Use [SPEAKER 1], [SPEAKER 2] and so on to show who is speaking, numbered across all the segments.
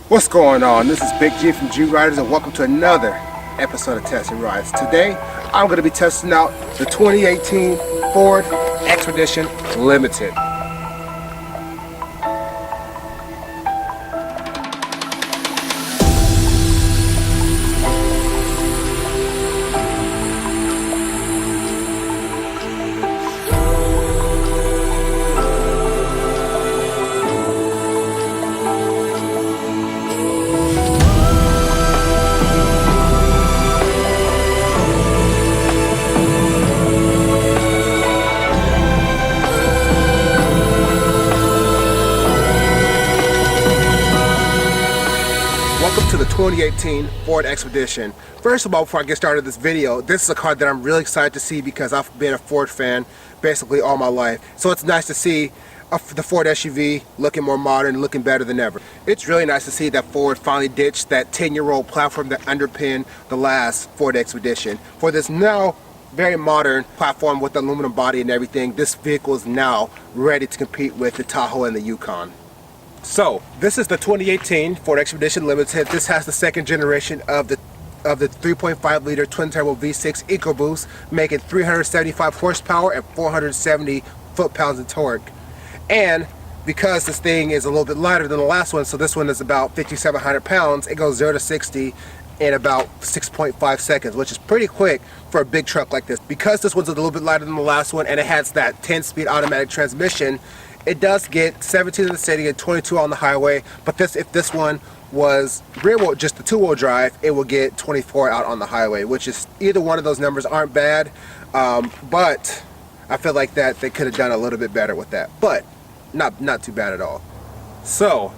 [SPEAKER 1] What's going on? This is Big G from G Riders, and welcome to another episode of Testing Rides. Today, I'm going to be testing out the 2018 Ford Expedition Limited. Welcome to the 2018 Ford Expedition. First of all, before I get started this video, this is a car that I'm really excited to see because I've been a Ford fan basically all my life. So it's nice to see the Ford SUV looking more modern, looking better than ever. It's really nice to see that Ford finally ditched that 10-year-old platform that underpinned the last Ford Expedition. For this now very modern platform with the aluminum body and everything, this vehicle is now ready to compete with the Tahoe and the Yukon. So, this is the 2018 Ford Expedition Limited. This has the second generation of the 3.5 liter twin turbo V6 EcoBoost, making 375 horsepower and 470 foot-pounds of torque. And because this thing is a little bit lighter than the last one, so this one is about 5,700 pounds, it goes 0 to 60 in about 6.5 seconds, which is pretty quick for a big truck like this. Because this one's a little bit lighter than the last one and it has that 10-speed automatic transmission, it does get 17 in the city and 22 on the highway. But if this one was rear wheel, just the two-wheel drive, it will get 24 out on the highway, which is, either one of those numbers aren't bad, but I feel like that they could have done a little bit better with that, but not too bad at all. So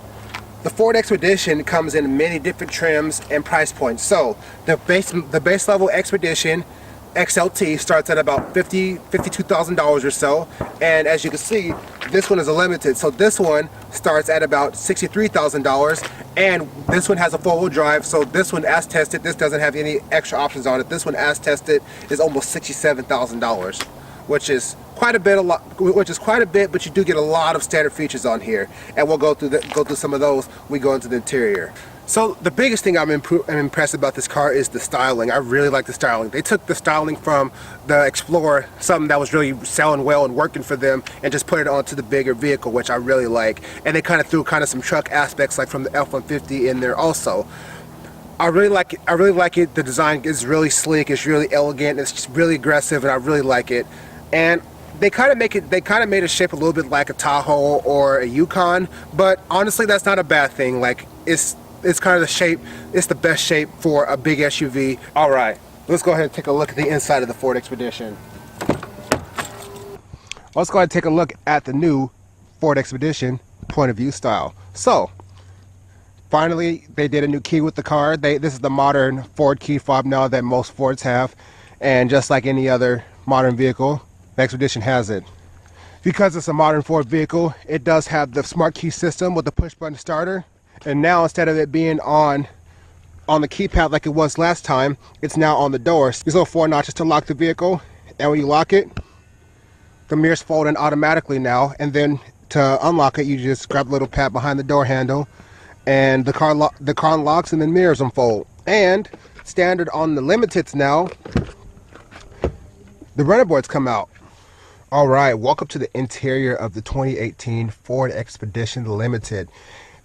[SPEAKER 1] the Ford Expedition comes in many different trims and price points. So the base level Expedition XLT starts at about $52,000 or so, and as you can see, this one is a limited. So this one starts at about $63,000, and this one has a four-wheel drive. So this one, as tested, this doesn't have any extra options on it. This one, as tested, is almost $67,000, which is quite a bit. But you do get a lot of standard features on here, and we'll go through some of those when we go into the interior. So the biggest thing I'm impressed about this car is the styling. I really like the styling. They took the styling from the Explorer, something that was really selling well and working for them, and just put it onto the bigger vehicle, which I really like. And they kind of threw some truck aspects like from the F-150 in there also. I really like it. The design is really sleek. It's really elegant. It's just really aggressive, and I really like it. And they kind of made it shape a little bit like a Tahoe or a Yukon, but honestly, that's not a bad thing. Like, it's kind of the shape. It's the best shape for a big SUV. All right, let's go ahead and take a look at the inside of the Ford Expedition. Let's go ahead and take a look at the new Ford Expedition point of view style. So, finally, they did a new key with the car. This is the modern Ford key fob now that most Fords have, and just like any other modern vehicle, the Expedition has it. Because it's a modern Ford vehicle, it does have the smart key system with the push button starter. And now, instead of it being on the keypad like it was last time, it's now on the doors. These little 4 notches to lock the vehicle, and when you lock it, the mirrors fold in automatically now. And then to unlock it, you just grab the little pad behind the door handle, and the car unlocks, and then mirrors unfold. And standard on the Limiteds now, the running boards come out. All right, welcome to the interior of the 2018 Ford Expedition Limited.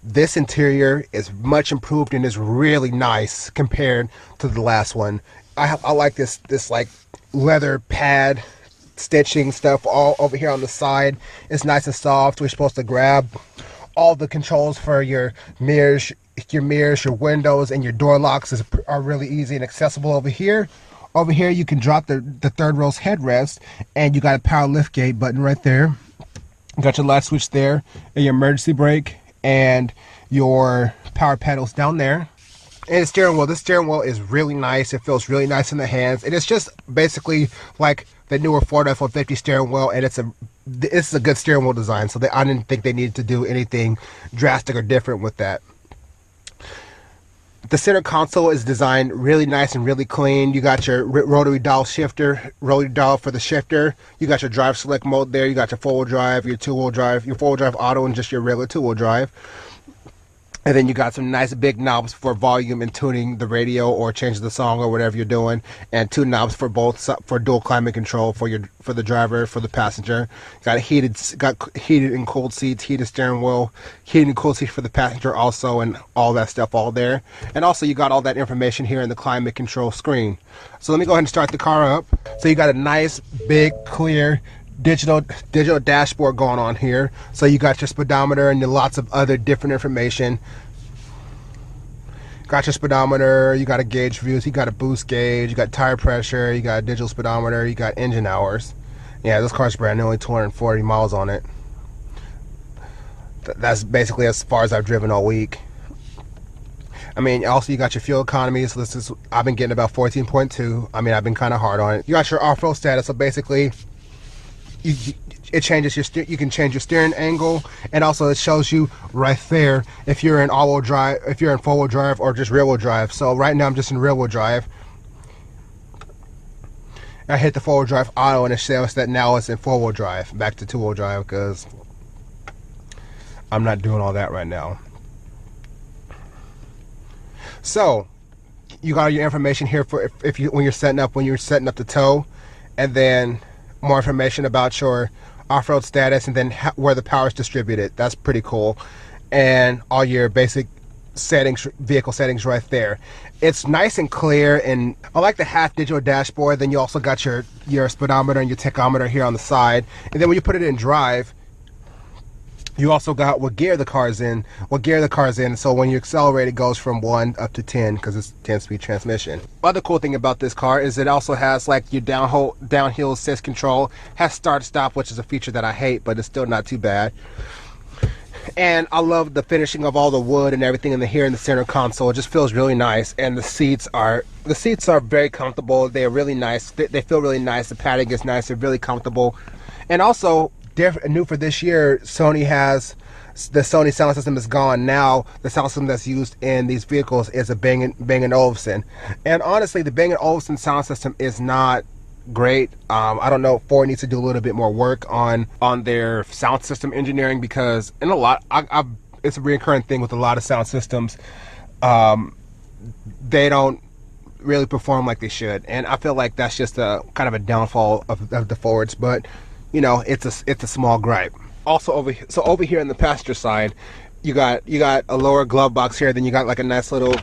[SPEAKER 1] This interior is much improved and is really nice compared to the last one. I like this like leather pad stitching stuff all over here on the side. It's nice and soft. We're supposed to grab all the controls for your mirrors, your windows, and your door locks are really easy and accessible over here. Over here, you can drop the third row's headrest, and you got a power liftgate button right there. You got your light switch there, and your emergency brake, and your power pedals down there. And the steering wheel. This steering wheel is really nice. It feels really nice in the hands, and it's just basically like the newer Ford F-150 steering wheel, and it's a good steering wheel design. So I didn't think they needed to do anything drastic or different with that. The center console is designed really nice and really clean. You got your rotary dial shifter, rotary dial for the shifter. You got your drive select mode there. You got your four-wheel drive, your two-wheel drive, your four-wheel drive auto, and just your regular two-wheel drive. And then you got some nice big knobs for volume and tuning the radio or changing the song or whatever you're doing, and two knobs for both, for dual climate control for the driver, for the passenger. Got heated and cooled seats, heated steering wheel, heated and cooled seats for the passenger also, and all that stuff all there. And also you got all that information here in the climate control screen. So let me go ahead and start the car up. So you got a nice big clear digital dashboard going on here. So you got your speedometer and lots of other different information. Got your speedometer, you got a gauge views, you got a boost gauge, you got tire pressure, you got a digital speedometer, you got engine hours. Yeah, this car's brand new, only 240 miles on it. That's basically as far as I've driven all week. I mean, also you got your fuel economy, so this is, I've been getting about 14.2. I mean, I've been kind of hard on it. You got your off-road status, so basically it changes your you can change your steering angle, and also it shows you right there if you're in all-wheel drive, if you're in four-wheel drive, or just rear-wheel drive. So right now I'm just in rear-wheel drive. I hit the four-wheel drive auto and it shows that now it's in four-wheel drive, back to two-wheel drive, because I'm not doing all that right now. So you got your information here for if you when you're setting up the tow, and then more information about your off-road status, and then where the power is distributed. That's pretty cool. And all your basic settings, vehicle settings right there. It's nice and clear, and I like the half digital dashboard. Then you also got your speedometer and your tachometer here on the side, and then when you put it in drive, you also got what gear the car's in, so when you accelerate it goes from 1 up to 10, because it's 10-speed transmission. Other cool thing about this car is it also has like your downhill assist control, has start stop, which is a feature that I hate, but it's still not too bad. And I love the finishing of all the wood and everything here in the center console. It just feels really nice, and the seats are very comfortable. They're really nice. They feel really nice. The padding is nice. They're really comfortable. And also new for this year, Sony has the Sony sound system is gone. Now the sound system that's used in these vehicles is a Bang & Olufsen, and honestly the Bang & Olufsen sound system is not great. I don't know, Ford needs to do a little bit more work on their sound system engineering, because in a lot it's a recurring thing with a lot of sound systems. They don't really perform like they should, and I feel like that's just a kind of a downfall of the Fords, but you know, it's a small gripe. Also over here on the passenger side, you got a lower glove box here. Then you got like a nice little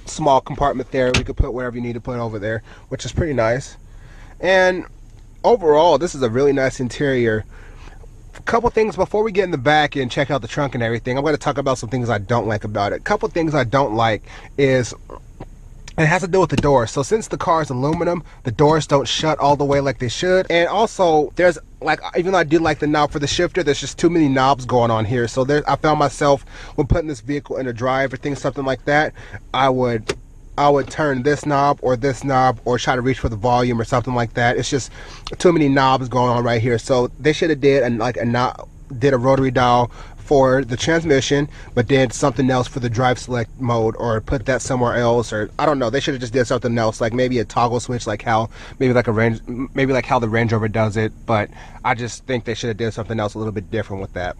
[SPEAKER 1] small compartment there. We could put wherever you need to put over there, which is pretty nice. And overall, this is a really nice interior. A couple things before we get in the back and check out the trunk and everything. I'm going to talk about some things I don't like about it. A couple things I don't like is, it has to do with the doors. So since the car is aluminum, the doors don't shut all the way like they should. And also, there's like, even though I do like the knob for the shifter, there's just too many knobs going on here. So I found myself, when putting this vehicle in a drive or something like that, I would turn this knob or try to reach for the volume or something like that. It's just too many knobs going on right here. So they should have did a rotary dial for the transmission, but did something else for the drive select mode, or put that somewhere else, or I don't know. They should have just did something else, like maybe a toggle switch, like how maybe like how the Range Rover does it. But I just think they should have did something else a little bit different with that.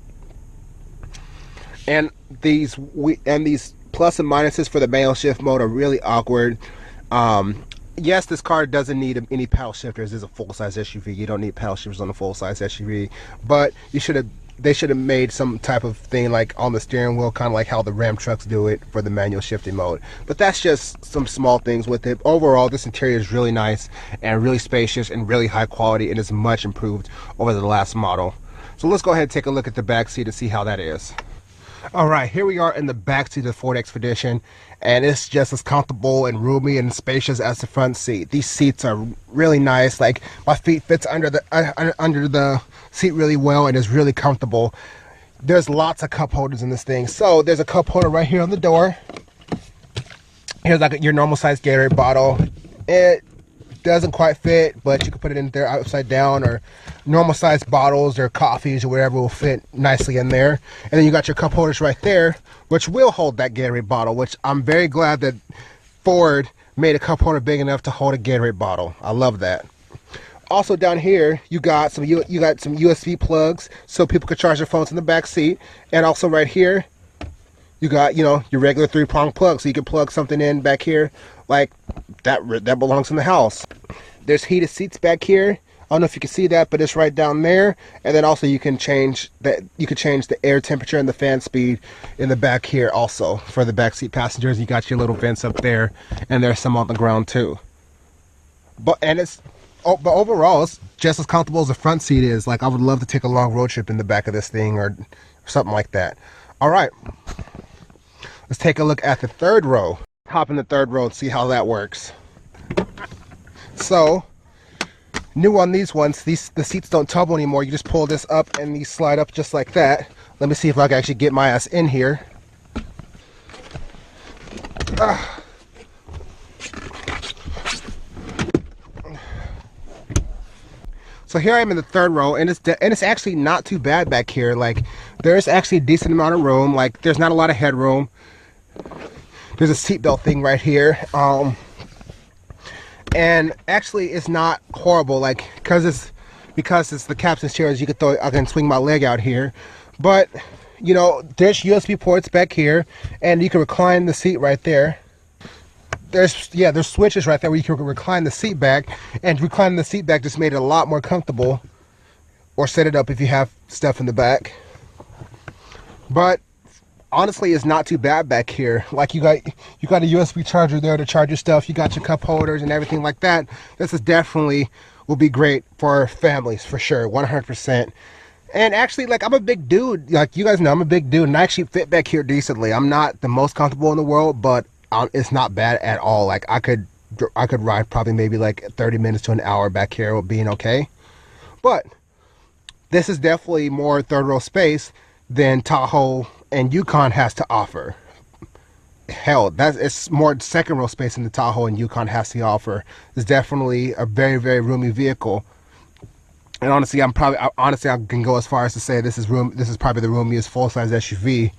[SPEAKER 1] And these plus and minuses for the manual shift mode are really awkward. Yes, this car doesn't need any paddle shifters. It's a full-size SUV. You don't need paddle shifters on a full-size SUV, but they should have made some type of thing like on the steering wheel, kind of like how the Ram trucks do it for the manual shifting mode. But that's just some small things with it. Overall, this interior is really nice and really spacious and really high quality, and is much improved over the last model. So let's go ahead and take a look at the back seat and see how that is. Alright, here we are in the back seat of the Ford Expedition, and it's just as comfortable and roomy and spacious as the front seat. These seats are really nice. Like, my feet fits under the seat really well, and is really comfortable. There's lots of cup holders in this thing. So there's a cup holder right here on the door. Here's like your normal size Gatorade bottle. It doesn't quite fit, but you can put it in there upside down, or normal size bottles or coffees or whatever will fit nicely in there. And then you got your cup holders right there, which will hold that Gatorade bottle, which I'm very glad that Ford made a cup holder big enough to hold a Gatorade bottle. I love that. Also down here, you got some USB plugs so people could charge their phones in the back seat. And also right here, You got, you know, your regular 3-prong plug, so you can plug something in back here like that belongs in the house. There's heated seats back here. I don't know if you can see that, but it's right down there. And then also you can change that. You can change the air temperature and the fan speed in the back here also for the back seat passengers. You got your little vents up there, and there's some on the ground too. But overall, it's just as comfortable as the front seat is. Like, I would love to take a long road trip in the back of this thing or something like that. All right, let's take a look at the third row. Hop in the third row and see how that works. So, new on these ones, the seats don't tumble anymore. You just pull this up and these slide up just like that. Let me see if I can actually get my ass in here. So here I am in the third row, and it's actually not too bad back here. Like, there's actually a decent amount of room. Like, there's not a lot of headroom. There's a seatbelt thing right here. And actually it's not horrible, like, because it's the captain's chair, as you could I can swing my leg out here. But, you know, there's USB ports back here, and you can recline the seat right there. There's switches right there where you can recline the seat back, and reclining the seat back just made it a lot more comfortable. Or set it up if you have stuff in the back. But honestly, it's not too bad back here. Like, you got a USB charger there to charge your stuff. You got your cup holders and everything like that. This is definitely will be great for families for sure, 100%. And actually, like, I'm a big dude. Like, you guys know, I'm a big dude, and I actually fit back here decently. I'm not the most comfortable in the world, but it's not bad at all. Like, I could ride probably maybe like 30 minutes to an hour back here with being okay. But this is definitely more third row space than Tahoe and Yukon has to offer. Hell, it's more second row space than the Tahoe and Yukon has to offer. It's definitely a very, very roomy vehicle. And honestly, I can go as far as to say this is probably the roomiest full-size SUV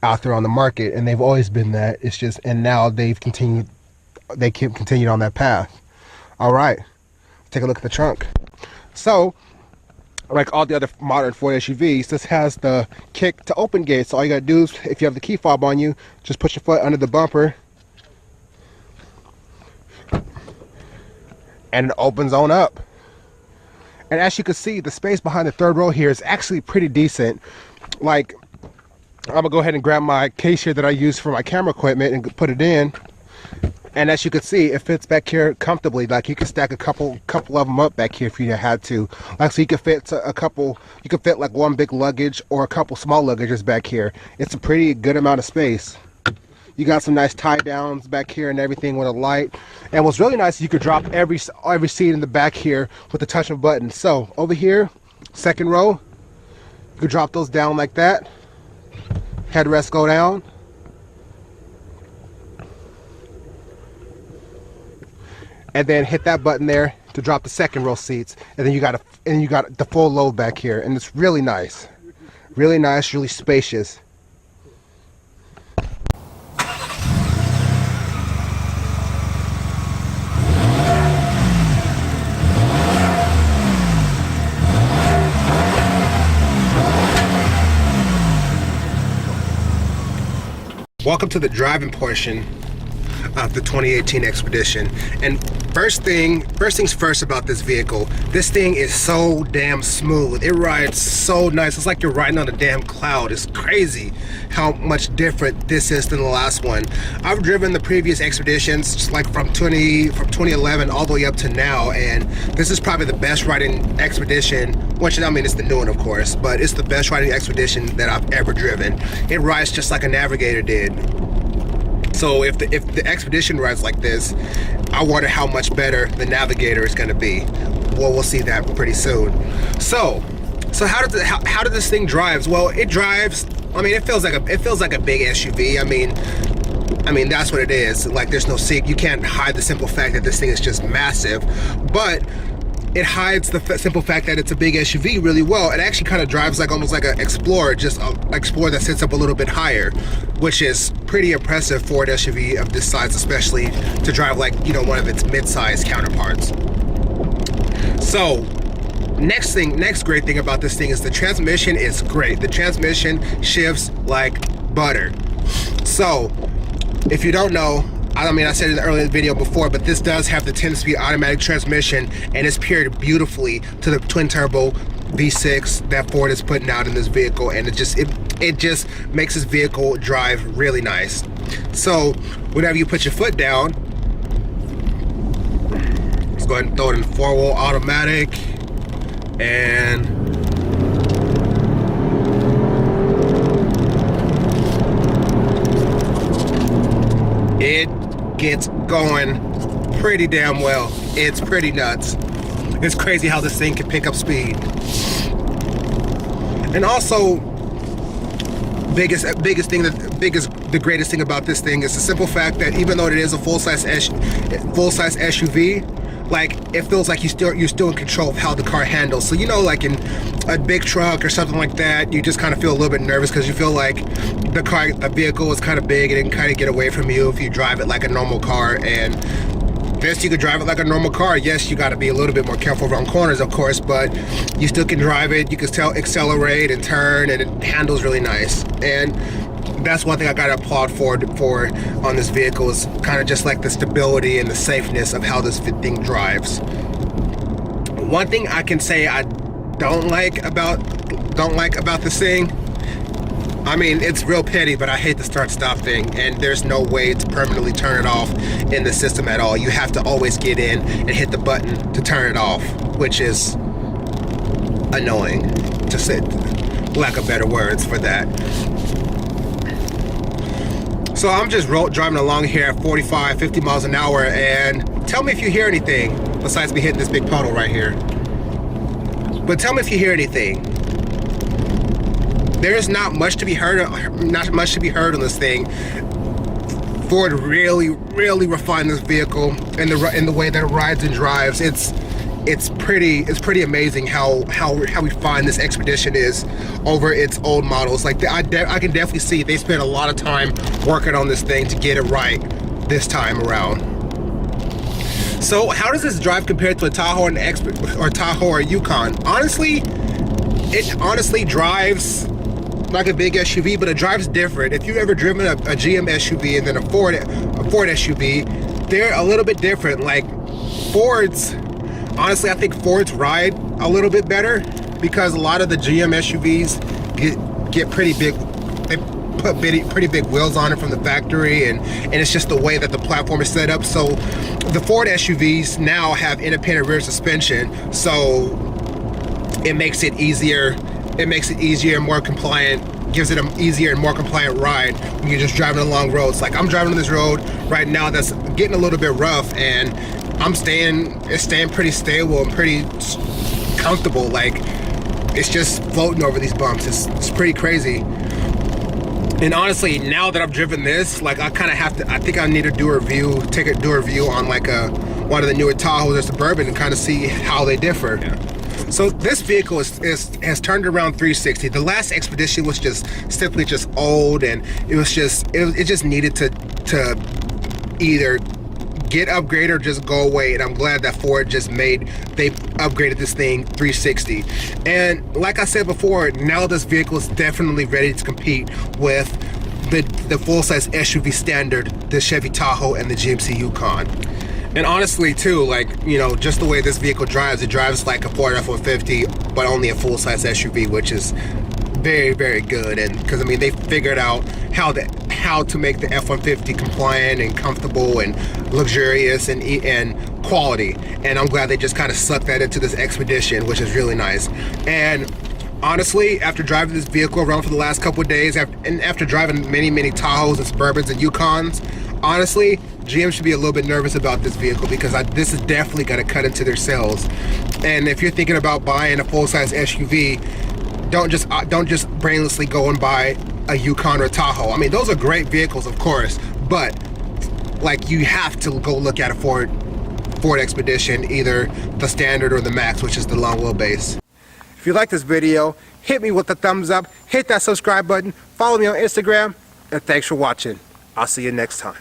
[SPEAKER 1] out there on the market, and they've always been that. It's just, and now they keep continued on that path. All right, take a look at the trunk. So, like all the other modern Ford SUVs, this has the kick to open gate. So all you gotta do is, if you have the key fob on you, just put your foot under the bumper and it opens on up. And as you can see, the space behind the third row here is actually pretty decent. Like, I'm gonna go ahead and grab my case here that I use for my camera equipment and put it in. And as you can see, it fits back here comfortably. Like, you can stack a couple of them up back here if you had to. Like, so you can fit you can fit like one big luggage or a couple small luggages back here. It's a pretty good amount of space. You got some nice tie downs back here and everything with a light. And what's really nice is you could drop every seat in the back here with the touch of a button. So over here, second row, you could drop those down like that. Headrests go down. And then hit that button there to drop the second row seats. And then you got the full load back here, and it's really nice, really spacious. Welcome to the driving portion of the 2018 Expedition. And first things first about this vehicle, this thing is so damn smooth. It rides so nice. It's like you're riding on a damn cloud. It's crazy how much different this is than the last one. I've driven the previous Expeditions, just like from 2011 all the way up to now, and this is probably the best riding Expedition, which, I mean, it's the new one of course, but it's the best riding Expedition that I've ever driven. It rides just like a Navigator did. So if the Expedition rides like this, I wonder how much better the Navigator is going to be. Well, we'll see that pretty soon. So how does this thing drive? Well, it drives. I mean, it feels like a big SUV. I mean that's what it is. Like, there's no seat. You can't hide the simple fact that this thing is just massive, but it hides the simple fact that it's a big SUV really well. It actually kind of drives like almost like an Explorer, just an Explorer that sits up a little bit higher, which is pretty impressive for an SUV of this size, especially to drive like, you know, one of its mid-size counterparts. So next great thing about this thing is the transmission is great. The transmission shifts like butter. So if you don't know, I mean, I said in the earlier video before, but this does have the 10-speed automatic transmission, and it's paired beautifully to the twin turbo V6 that Ford is putting out in this vehicle, and it just makes this vehicle drive really nice. So whenever you put your foot down, let's go ahead and throw it in 4-wheel automatic, and it gets going pretty damn well. It's pretty nuts. It's crazy how this thing can pick up speed. And also, the greatest thing about this thing is the simple fact that even though it is a full-size SUV, like, it feels like you're still in control of how the car handles. So, you know, like in a big truck or something like that, you just kind of feel a little bit nervous because you feel like the vehicle is kind of big and it can kind of get away from you if you drive it like a normal car. And this, you could drive it like a normal car. Yes, you got to be a little bit more careful around corners, of course, but you still can drive it. You can still accelerate and turn, and it handles really nice. And that's one thing I got to applaud Ford for on this vehicle, is kind of just like the stability and the safeness of how this thing drives. One thing I can say I don't like about this thing, I mean, it's real petty, but I hate the start-stop thing, and there's no way to permanently turn it off in the system at all. You have to always get in and hit the button to turn it off, which is annoying, to say lack of better words for that. So I'm just driving along here at 45, 50 miles an hour, and tell me if you hear anything besides me hitting this big puddle right here. But tell me if you hear anything. There's not much to be heard on this thing. Ford really refined this vehicle in the way that it rides and drives. It's pretty amazing how refined this Expedition is over its old models. Like, I can definitely see they spent a lot of time working on this thing to get it right this time around. So how does this drive compare to a Tahoe and Tahoe or Yukon? Honestly, it honestly drives like a big SUV, but it drives different. If you've ever driven a GM SUV and then a Ford SUV, they're a little bit different. Like honestly, I think Fords ride a little bit better because a lot of the GM SUVs get pretty big. They put pretty big wheels on it from the factory, and it's just the way that the platform is set up. So the Ford SUVs now have independent rear suspension, so it makes it easier. It makes it easier and more compliant, gives it an easier and more compliant ride when you're just driving along roads. Like, I'm driving on this road right now that's getting a little bit rough, and it's staying pretty stable and pretty comfortable. Like, it's just floating over these bumps. It's pretty crazy. And honestly, now that I've driven this, like, I think I need to do a review on like one of the newer Tahoes or Suburban and kind of see how they differ. Yeah. So this vehicle has turned around 360. The last Expedition was simply old, and it just needed to either get upgraded or just go away. And I'm glad that Ford they upgraded this thing 360. And like I said before, now this vehicle is definitely ready to compete with the full-size SUV standard, the Chevy Tahoe and the GMC Yukon. And honestly too, like, you know, just the way this vehicle drives, it drives like a Ford F-150, but only a full-size SUV, which is very good. And because, I mean, they figured out how to make the F-150 compliant and comfortable and luxurious and quality. And I'm glad they just kind of sucked that into this Expedition, which is really nice. And honestly, after driving this vehicle around for the last couple of days, and after driving many Tahoes and Suburbans and Yukons, honestly, GM should be a little bit nervous about this vehicle because this is definitely going to cut into their sales. And if you're thinking about buying a full-size SUV, don't just brainlessly go and buy a Yukon or a Tahoe. I mean, those are great vehicles, of course, but like, you have to go look at a Ford Expedition, either the standard or the Max, which is the long wheelbase. If you like this video, hit me with a thumbs up, hit that subscribe button, follow me on Instagram, and thanks for watching. I'll see you next time.